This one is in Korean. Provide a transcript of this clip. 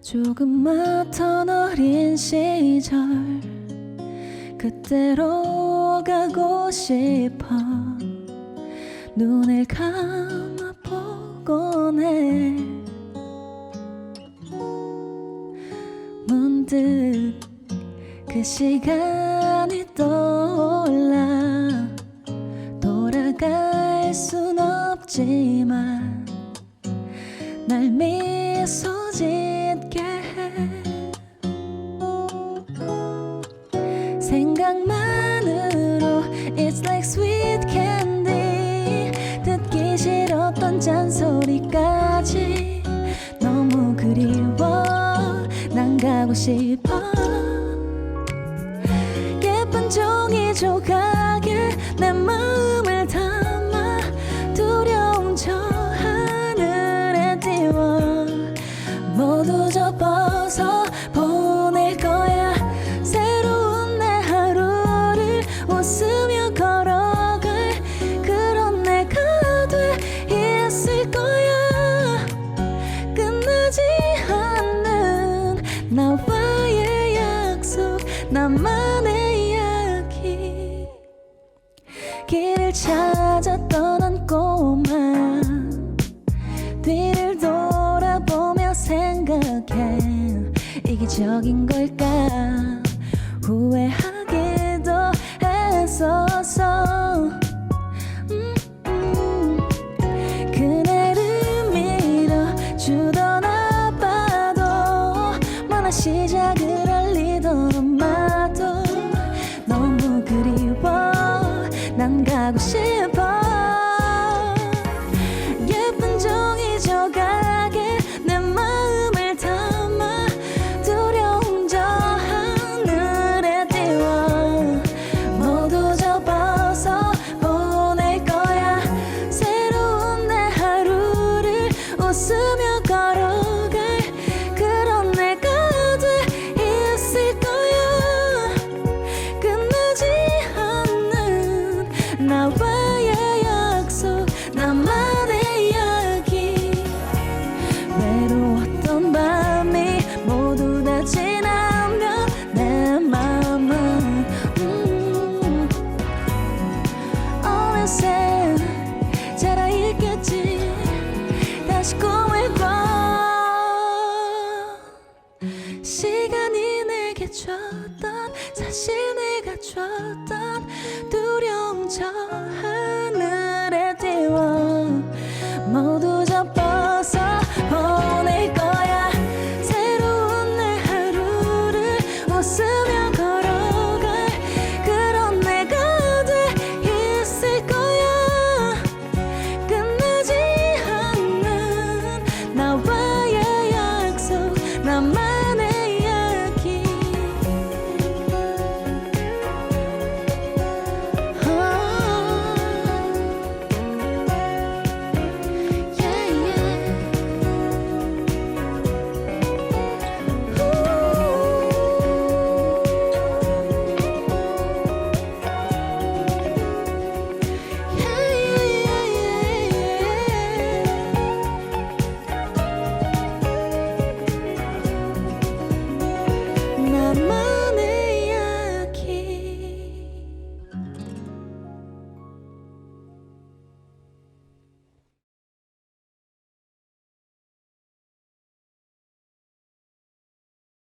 조금맣던 어린 시절 그때로 가고 싶어 눈을 감아보곤 해 문득 그 시간이 떠올라 돌아갈 순 없지만 날 미소 짓게 해 생각만으로 It's like sweet candy 듣기 싫었던 잔소리까지 너무 그리워 난 가고 싶어 예쁜 종이 조각에 내 마음을 담아 두려움 저 하늘에 띄워 모두 접어서 보낼 거야 새로운 내 하루를 웃으며 걸어갈 그런 내가 돼 있을 거야 끝나지 않는 나와의 약속 나만의 이야기 길을 찾아 떠난 꼬마 뒤를 돌아보며 생각해 이기적인 걸까 후회하기도 했었어 그네를 밀어주던 아빠도 만화 시작을 알리던 엄마도 너무 그리워 난 가고 싶어 예쁜 종이 조각에 내 마음을 담아 두려움 저 하늘에 띄워 모두 접어서 보낼 거야 새로운 내 하루를 웃으며 걸어갈 그런 내가 돼 있을 거야 끝나지 않는 나와의 약속 나만의 이야기 외로웠던 밤이 모두 다 지나면 내 마음은 어느새 자라있겠지 다시 꿈을 꿔 시간이 내게 줬던 사실 내가 줬던